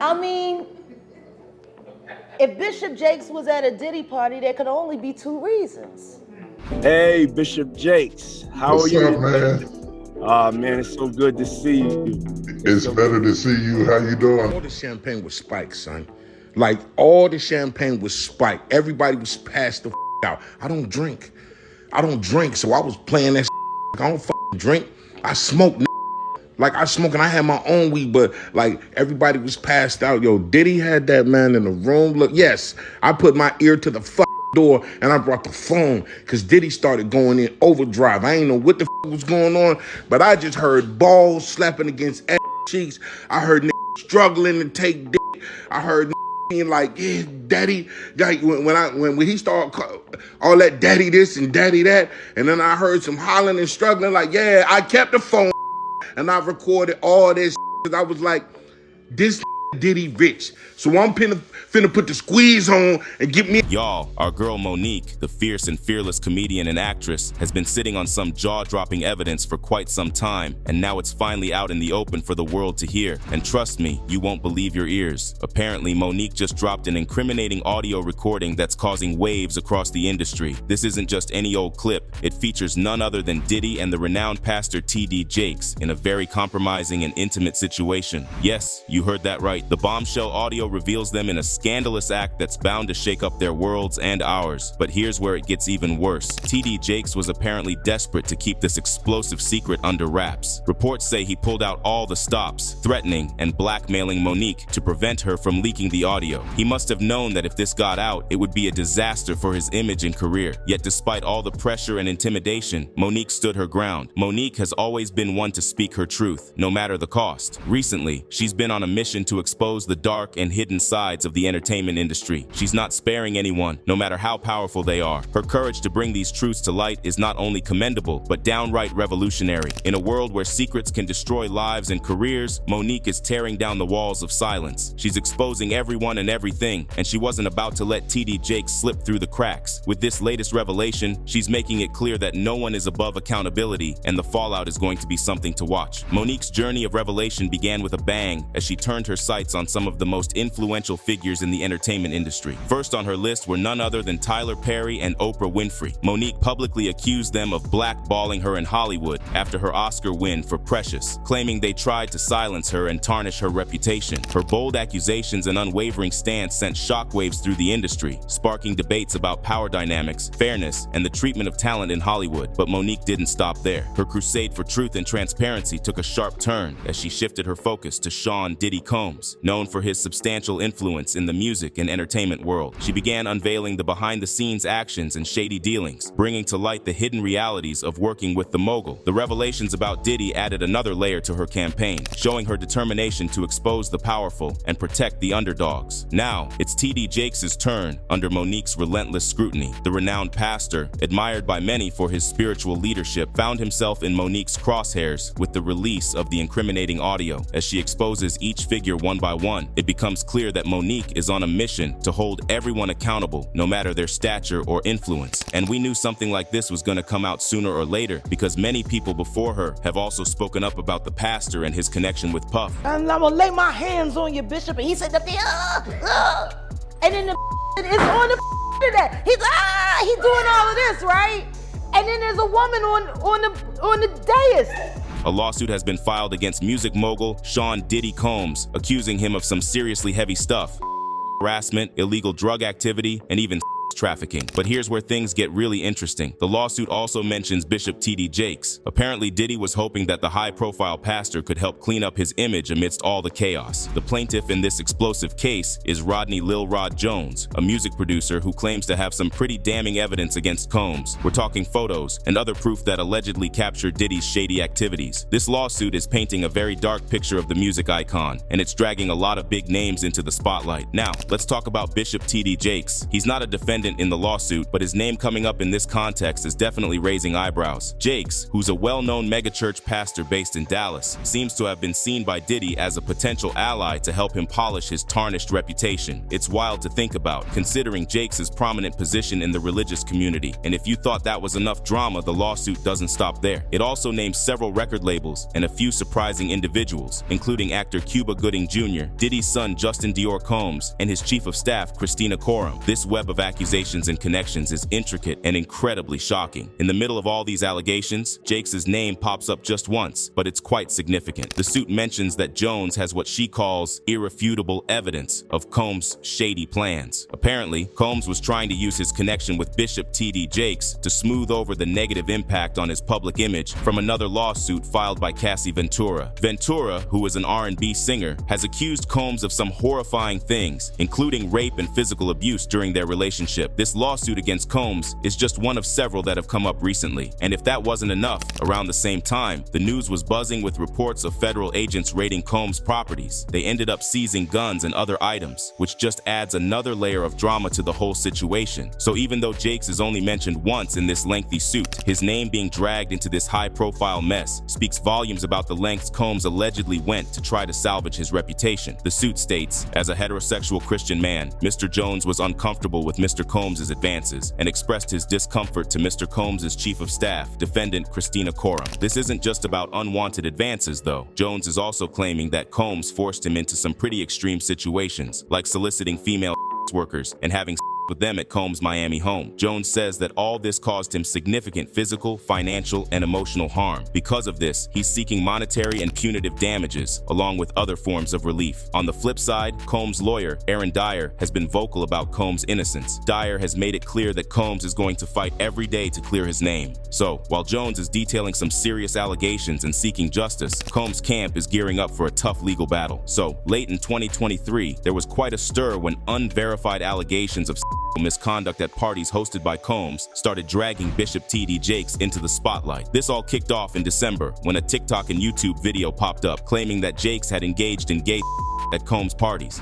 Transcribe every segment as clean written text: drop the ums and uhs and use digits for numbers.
I mean, if Bishop Jakes was at a Diddy party, there could only be two reasons. Hey, Bishop Jakes, how are you? What's up, man? Man, it's so good to see you. It's better to see you. How you doing? All the champagne was spiked, son. Like, all the champagne was spiked. Everybody was passed the out. I don't drink, so I was playing that I don't drink. I smoke, like I smoke, and I had my own weed, but like everybody was passed out. Yo, Diddy had that man in the room. Look, yes, I put my ear to the door and I brought the phone because Diddy started going in overdrive. I ain't know what the was going on, but I just heard balls slapping against cheeks. I heard struggling to take dick. I heard being like, yeah, daddy. Like when he started all that daddy this and daddy that, and then I heard some hollering and struggling. Like, yeah, I kept the phone and I recorded all this. I was like, this Diddy rich, so I'm finna put the squeeze on and get me. Y'all, our girl Monique, the fierce and fearless comedian and actress, has been sitting on some jaw-dropping evidence for quite some time, and now it's finally out in the open for the world to hear. And trust me, you won't believe your ears. Apparently, Monique just dropped an incriminating audio recording that's causing waves across the industry. This isn't just any old clip. It features none other than Diddy and the renowned pastor T.D. Jakes in a very compromising and intimate situation. Yes, you heard that right. The bombshell audio reveals them in a scandalous act that's bound to shake up their worlds and ours. But here's where it gets even worse. T.D. Jakes was apparently desperate to keep this explosive secret under wraps. Reports say he pulled out all the stops, threatening and blackmailing Monique to prevent her from leaking the audio. He must have known that if this got out, it would be a disaster for his image and career. Yet despite all the pressure and intimidation, Monique stood her ground. Monique has always been one to speak her truth, no matter the cost. Recently, she's been on a mission to expose the dark and hidden sides of the entertainment industry. She's not sparing anyone, no matter how powerful they are. Her courage to bring these truths to light is not only commendable, but downright revolutionary. In a world where secrets can destroy lives and careers, Monique is tearing down the walls of silence. She's exposing everyone and everything, and she wasn't about to let T.D. Jakes slip through the cracks. With this latest revelation, she's making it clear that no one is above accountability, and the fallout is going to be something to watch. Monique's journey of revelation began with a bang as she turned her sights on some of the most influential figures in the entertainment industry. First on her list were none other than Tyler Perry and Oprah Winfrey. Monique publicly accused them of blackballing her in Hollywood after her Oscar win for Precious, claiming they tried to silence her and tarnish her reputation. Her bold accusations and unwavering stance sent shockwaves through the industry, sparking debates about power dynamics, fairness, and the treatment of talent in Hollywood. But Monique didn't stop there. Her crusade for truth and transparency took a sharp turn as she shifted her focus to Sean Diddy Combs, known for his substantial influence in the music and entertainment world. She began unveiling the behind-the-scenes actions and shady dealings, bringing to light the hidden realities of working with the mogul. The revelations about Diddy added another layer to her campaign, showing her determination to expose the powerful and protect the underdogs. Now, it's T.D. Jakes' turn under Monique's relentless scrutiny. The renowned pastor, admired by many for his spiritual leadership, found himself in Monique's crosshairs with the release of the incriminating audio. As she exposes each figure one by one, it becomes clear that Monique is on a mission to hold everyone accountable, no matter their stature or influence. And we knew something like this was going to come out sooner or later because many people before her have also spoken up about the pastor and his connection with Puff. And I'm gonna lay my hands on you, Bishop. And he said, and then the is on the that. He's doing all of this, right? And then there's a woman on the dais. A lawsuit has been filed against music mogul Sean Diddy Combs, accusing him of some seriously heavy stuff: harassment, illegal drug activity, and even trafficking. But here's where things get really interesting. The lawsuit also mentions Bishop T.D. Jakes. Apparently, Diddy was hoping that the high-profile pastor could help clean up his image amidst all the chaos. The plaintiff in this explosive case is Rodney Lil Rod Jones, a music producer who claims to have some pretty damning evidence against Combs. We're talking photos and other proof that allegedly captured Diddy's shady activities. This lawsuit is painting a very dark picture of the music icon, and it's dragging a lot of big names into the spotlight. Now, let's talk about Bishop T.D. Jakes. He's not a defendant defendant in the lawsuit, but his name coming up in this context is definitely raising eyebrows. Jakes, who's a well-known megachurch pastor based in Dallas, seems to have been seen by Diddy as a potential ally to help him polish his tarnished reputation. It's wild to think about, considering Jakes' prominent position in the religious community. And if you thought that was enough drama, the lawsuit doesn't stop there. It also names several record labels and a few surprising individuals, including actor Cuba Gooding Jr., Diddy's son Justin Dior Combs, and his chief of staff Christina Coram. This web of accusations and connections is intricate and incredibly shocking. In the middle of all these allegations, Jakes' name pops up just once, but it's quite significant. The suit mentions that Jones has what she calls irrefutable evidence of Combs' shady plans. Apparently, Combs was trying to use his connection with Bishop T.D. Jakes to smooth over the negative impact on his public image from another lawsuit filed by Cassie Ventura. Ventura, who is an R&B singer, has accused Combs of some horrifying things, including rape and physical abuse during their relationship. This lawsuit against Combs is just one of several that have come up recently. And if that wasn't enough, around the same time, the news was buzzing with reports of federal agents raiding Combs' properties. They ended up seizing guns and other items, which just adds another layer of drama to the whole situation. So even though Jakes is only mentioned once in this lengthy suit, his name being dragged into this high-profile mess speaks volumes about the lengths Combs allegedly went to try to salvage his reputation. The suit states, as a heterosexual Christian man, Mr. Jones was uncomfortable with Mr. Combs' advances and expressed his discomfort to Mr. Combs' chief of staff, defendant Christina Coram. This isn't just about unwanted advances, though. Jones is also claiming that Combs forced him into some pretty extreme situations, like soliciting female workers and having with them at Combs' Miami home. Jones says that all this caused him significant physical, financial, and emotional harm. Because of this, he's seeking monetary and punitive damages, along with other forms of relief. On the flip side, Combs' lawyer, Aaron Dyer, has been vocal about Combs' innocence. Dyer has made it clear that Combs is going to fight every day to clear his name. So, while Jones is detailing some serious allegations and seeking justice, Combs' camp is gearing up for a tough legal battle. So, late in 2023, there was quite a stir when unverified allegations of misconduct at parties hosted by Combs started dragging Bishop T.D. Jakes into the spotlight. This all kicked off in December when a TikTok and YouTube video popped up claiming that Jakes had engaged in gay at Combs parties.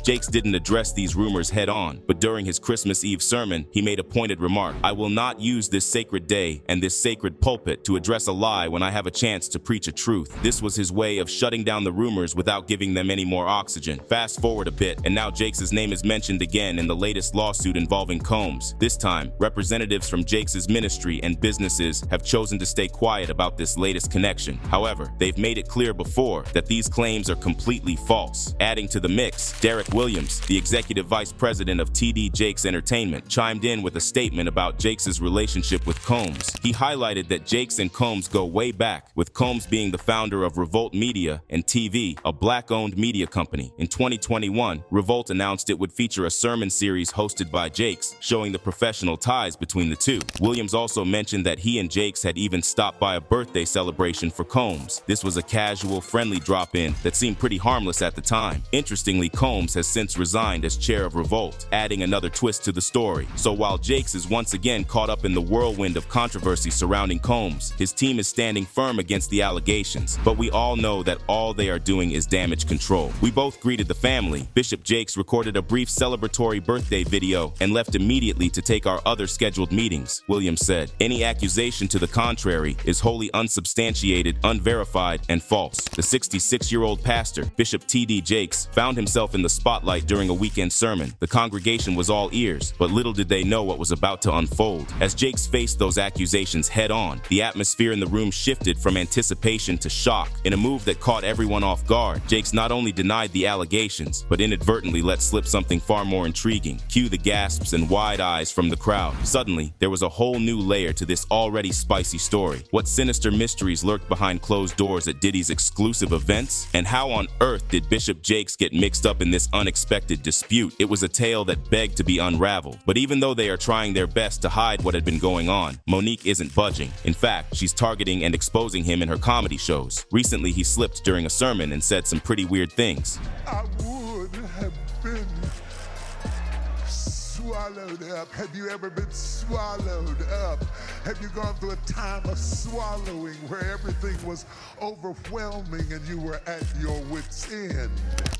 Jakes didn't address these rumors head on, but during his Christmas Eve sermon, he made a pointed remark. "I will not use this sacred day and this sacred pulpit to address a lie when I have a chance to preach a truth." This was his way of shutting down the rumors without giving them any more oxygen. Fast forward a bit, and now Jakes' name is mentioned again in the latest lawsuit involving Combs. This time, representatives from Jakes' ministry and businesses have chosen to stay quiet about this latest connection. However, they've made it clear before that these claims are completely false. Adding to the mix, Derek Williams, the executive vice president of TD Jakes Entertainment, chimed in with a statement about Jakes' relationship with Combs. He highlighted that Jakes and Combs go way back, with Combs being the founder of Revolt Media and TV, a black-owned media company. In 2021, Revolt announced it would feature a sermon series hosted by Jakes, showing the professional ties between the two. Williams also mentioned that he and Jakes had even stopped by a birthday celebration for Combs. This was a casual, friendly drop-in that seemed pretty harmless at the time. Interestingly, Combs has since resigned as chair of Revolt, adding another twist to the story. So while Jakes is once again caught up in the whirlwind of controversy surrounding Combs, his team is standing firm against the allegations. But we all know that all they are doing is damage control. We both greeted the family. Bishop Jakes recorded a brief celebratory birthday video and left immediately to take our other scheduled meetings, Williams said. Any accusation to the contrary is wholly unsubstantiated, unverified, and false. The 66-year-old pastor, Bishop T.D. Jakes, found himself in the spotlight during a weekend sermon. The congregation was all ears, but little did they know what was about to unfold. As Jakes faced those accusations head on, the atmosphere in the room shifted from anticipation to shock. In a move that caught everyone off guard, Jakes not only denied the allegations, but inadvertently let slip something far more intriguing. Cue the gasps and wide eyes from the crowd. Suddenly, there was a whole new layer to this already spicy story. What sinister mysteries lurked behind closed doors at Diddy's exclusive events? And how on earth did Bishop Jakes get mixed up in this unexpected dispute? It was a tale that begged to be unraveled. But even though they are trying their best to hide what had been going on, Monique isn't budging. In fact, she's targeting and exposing him in her comedy shows. Recently, he slipped during a sermon and said some pretty weird things. I would have been so swallowed up? Have you ever been swallowed up? Have you gone through a time of swallowing where everything was overwhelming and you were at your wit's end?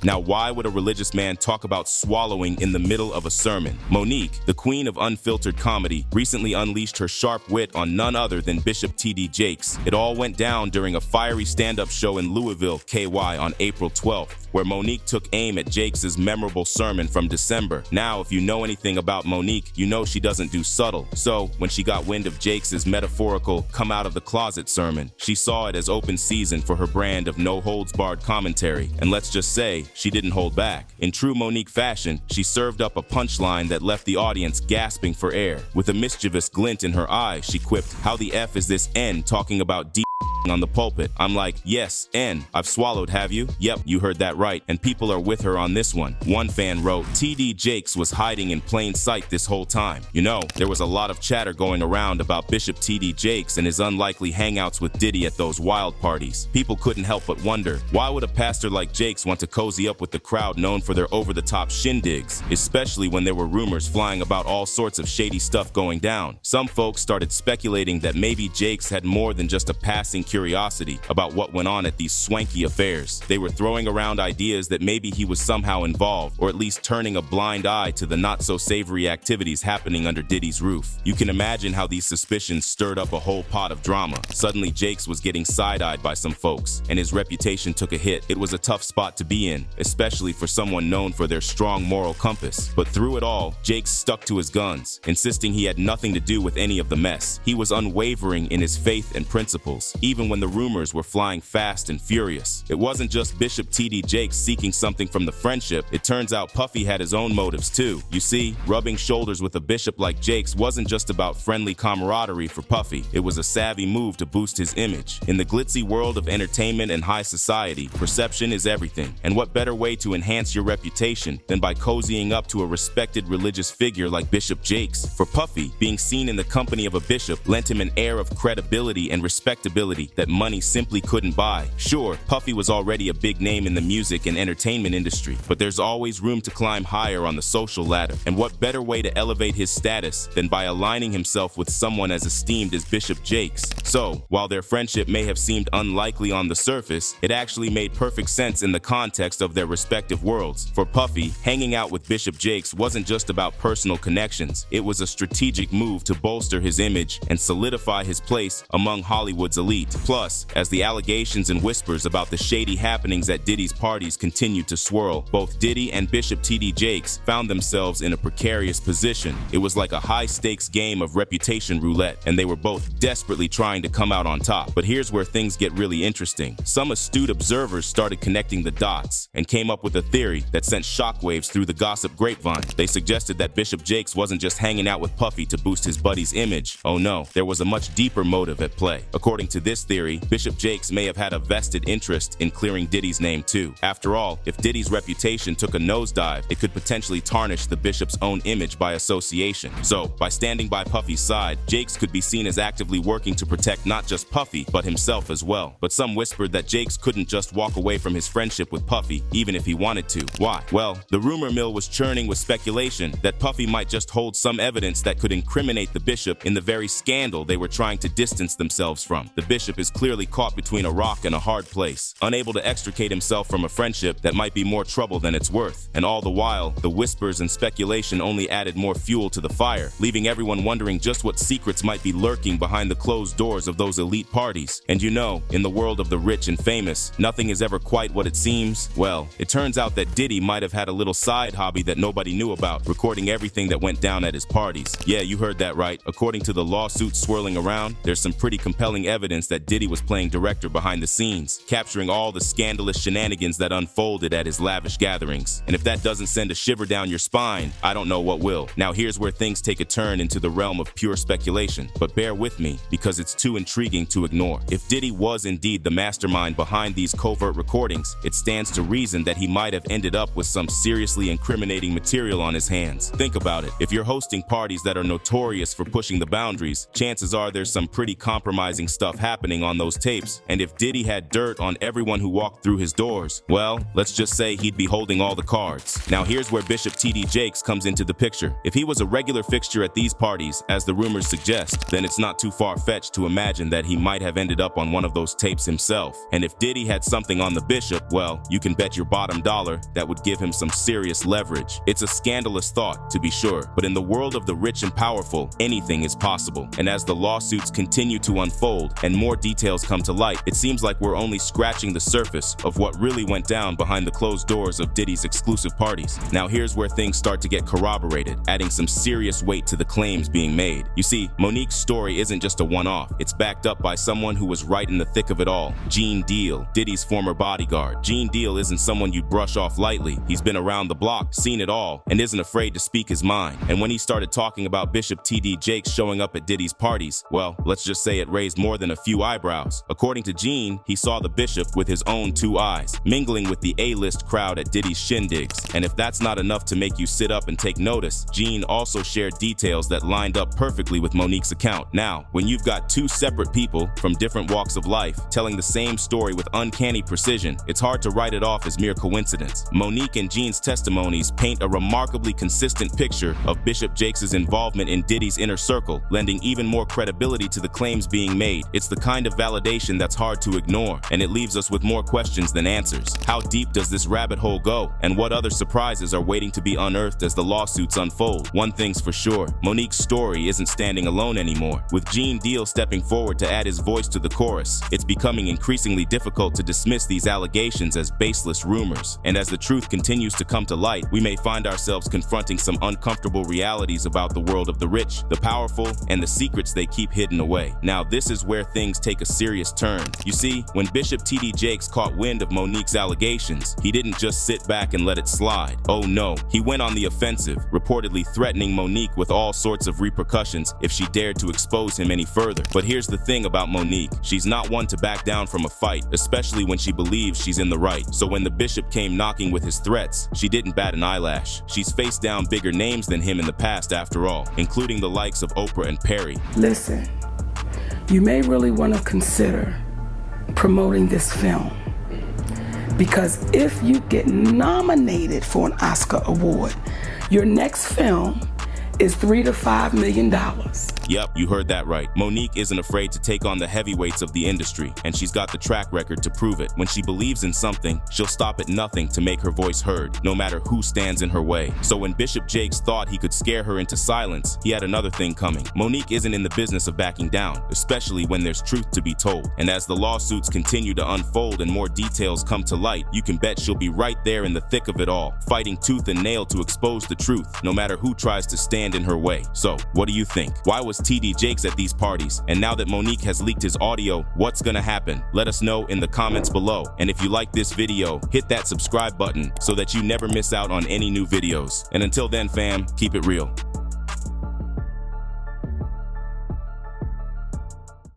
Now, why would a religious man talk about swallowing in the middle of a sermon? Monique, the queen of unfiltered comedy, recently unleashed her sharp wit on none other than Bishop T.D. Jakes. It all went down during a fiery stand-up show in Louisville, KY on April 12th, where Monique took aim at Jakes' memorable sermon from December. Now, if you know anything about Monique, you know she doesn't do subtle. So, when she got wind of Jakes' metaphorical come out of the closet sermon, she saw it as open season for her brand of no-holds-barred commentary. And let's just say, she didn't hold back. In true Monique fashion, she served up a punchline that left the audience gasping for air. With a mischievous glint in her eye, she quipped, "How the F is this N talking about D on the pulpit?" I'm like, yes, N. I've swallowed, have you? Yep, you heard that right, and people are with her on this one. One fan wrote, "T.D. Jakes was hiding in plain sight this whole time." You know, there was a lot of chatter going around about Bishop T.D. Jakes and his unlikely hangouts with Diddy at those wild parties. People couldn't help but wonder, why would a pastor like Jakes want to cozy up with the crowd known for their over-the-top shindigs, especially when there were rumors flying about all sorts of shady stuff going down? Some folks started speculating that maybe Jakes had more than just a passing curiosity about what went on at these swanky affairs. They were throwing around ideas that maybe he was somehow involved, or at least turning a blind eye to the not-so-savory activities happening under Diddy's roof. You can imagine how these suspicions stirred up a whole pot of drama. Suddenly, Jakes was getting side-eyed by some folks, and his reputation took a hit. It was a tough spot to be in, especially for someone known for their strong moral compass. But through it all, Jakes stuck to his guns, insisting he had nothing to do with any of the mess. He was unwavering in his faith and principles, even when the rumors were flying fast and furious. It wasn't just Bishop T.D. Jakes seeking something from the friendship. It turns out Puffy had his own motives too. You see, rubbing shoulders with a bishop like Jakes wasn't just about friendly camaraderie for Puffy. It was a savvy move to boost his image. In the glitzy world of entertainment and high society, perception is everything. And what better way to enhance your reputation than by cozying up to a respected religious figure like Bishop Jakes? For Puffy, being seen in the company of a bishop lent him an air of credibility and respectability that money simply couldn't buy. Sure, Puffy was already a big name in the music and entertainment industry, but there's always room to climb higher on the social ladder. And what better way to elevate his status than by aligning himself with someone as esteemed as Bishop Jakes? So, while their friendship may have seemed unlikely on the surface, it actually made perfect sense in the context of their respective worlds. For Puffy, hanging out with Bishop Jakes wasn't just about personal connections. It was a strategic move to bolster his image and solidify his place among Hollywood's elite. Plus, as the allegations and whispers about the shady happenings at Diddy's parties continued to swirl, both Diddy and Bishop T.D. Jakes found themselves in a precarious position. It was like a high-stakes game of reputation roulette, and they were both desperately trying to come out on top. But here's where things get really interesting. Some astute observers started connecting the dots and came up with a theory that sent shockwaves through the gossip grapevine. They suggested that Bishop Jakes wasn't just hanging out with Puffy to boost his buddy's image. Oh no, there was a much deeper motive at play. According to this theory, Bishop Jakes may have had a vested interest in clearing Diddy's name too. After all, if Diddy's reputation took a nosedive, it could potentially tarnish the bishop's own image by association. So, by standing by Puffy's side, Jakes could be seen as actively working to protect not just Puffy, but himself as well. But some whispered that Jakes couldn't just walk away from his friendship with Puffy, even if he wanted to. Why? Well, the rumor mill was churning with speculation that Puffy might just hold some evidence that could incriminate the bishop in the very scandal they were trying to distance themselves from. The bishop is clearly caught between a rock and a hard place, unable to extricate himself from a friendship that might be more trouble than it's worth. And all the while, the whispers and speculation only added more fuel to the fire, leaving everyone wondering just what secrets might be lurking behind the closed doors of those elite parties. And you know, in the world of the rich and famous, nothing is ever quite what it seems. Well, it turns out that Diddy might have had a little side hobby that nobody knew about, recording everything that went down at his parties. Yeah, you heard that right. According to the lawsuits swirling around, there's some pretty compelling evidence that Diddy was playing director behind the scenes, capturing all the scandalous shenanigans that unfolded at his lavish gatherings. And if that doesn't send a shiver down your spine, I don't know what will. Now here's where things take a turn into the realm of pure speculation, but bear with me because it's too intriguing to ignore. If Diddy was indeed the mastermind behind these covert recordings, it stands to reason that he might have ended up with some seriously incriminating material on his hands. Think about it. If you're hosting parties that are notorious for pushing the boundaries, chances are there's some pretty compromising stuff happening happening on those tapes, and if Diddy had dirt on everyone who walked through his doors, well, let's just say he'd be holding all the cards. Now here's where Bishop T.D. Jakes comes into the picture. If he was a regular fixture at these parties, as the rumors suggest, then it's not too far-fetched to imagine that he might have ended up on one of those tapes himself. And if Diddy had something on the Bishop, well, you can bet your bottom dollar that would give him some serious leverage. It's a scandalous thought, to be sure, but in the world of the rich and powerful, anything is possible. And as the lawsuits continue to unfold and more details come to light, it seems like we're only scratching the surface of what really went down behind the closed doors of Diddy's exclusive parties. Now here's where things start to get corroborated, adding some serious weight to the claims being made. You see, Monique's story isn't just a one-off. It's backed up by someone who was right in the thick of it all. Gene Deal, Diddy's former bodyguard. Gene Deal isn't someone you'd brush off lightly. He's been around the block, seen it all, and isn't afraid to speak his mind. And when he started talking about Bishop T.D. Jakes showing up at Diddy's parties, well, let's just say it raised more than a few eyebrows. According to Gene, he saw the Bishop with his own two eyes, mingling with the A-list crowd at Diddy's shindigs. And if that's not enough to make you sit up and take notice, Gene also shared details that lined up perfectly with Monique's account. Now, when you've got two separate people from different walks of life telling the same story with uncanny precision, it's hard to write it off as mere coincidence. Monique and Gene's testimonies paint a remarkably consistent picture of Bishop Jakes' involvement in Diddy's inner circle, lending even more credibility to the claims being made. It's the kind of validation that's hard to ignore, and it leaves us with more questions than answers. How deep does this rabbit hole go, and what other surprises are waiting to be unearthed as the lawsuits unfold? One thing's for sure, Monique's story isn't standing alone anymore. With Gene Deal stepping forward to add his voice to the chorus, it's becoming increasingly difficult to dismiss these allegations as baseless rumors. And as the truth continues to come to light, we may find ourselves confronting some uncomfortable realities about the world of the rich, the powerful, and the secrets they keep hidden away. Now, this is where things take a serious turn. You see, when Bishop T.D. Jakes caught wind of Monique's allegations, he didn't just sit back and let it slide. Oh no, he went on the offensive, reportedly threatening Monique with all sorts of repercussions if she dared to expose him any further. But here's the thing about Monique. She's not one to back down from a fight, especially when she believes she's in the right. So when the Bishop came knocking with his threats, she didn't bat an eyelash. She's faced down bigger names than him in the past after all, including the likes of Oprah and Perry. Listen, you may really want to consider promoting this film, because if you get nominated for an Oscar award, your next film is $3 to $5 million. Yep, you heard that right. Monique isn't afraid to take on the heavyweights of the industry, and she's got the track record to prove it. When she believes in something, she'll stop at nothing to make her voice heard, no matter who stands in her way. So when Bishop Jakes thought he could scare her into silence, he had another thing coming. Monique isn't in the business of backing down, especially when there's truth to be told. And as the lawsuits continue to unfold and more details come to light, you can bet she'll be right there in the thick of it all, fighting tooth and nail to expose the truth, no matter who tries to stand in her way. So, what do you think? Why was T.D. Jakes at these parties? And now that Monique has leaked his audio, what's gonna happen? Let us know in the comments below. And if you like this video, hit that subscribe button so that you never miss out on any new videos. And until then, fam, keep it real.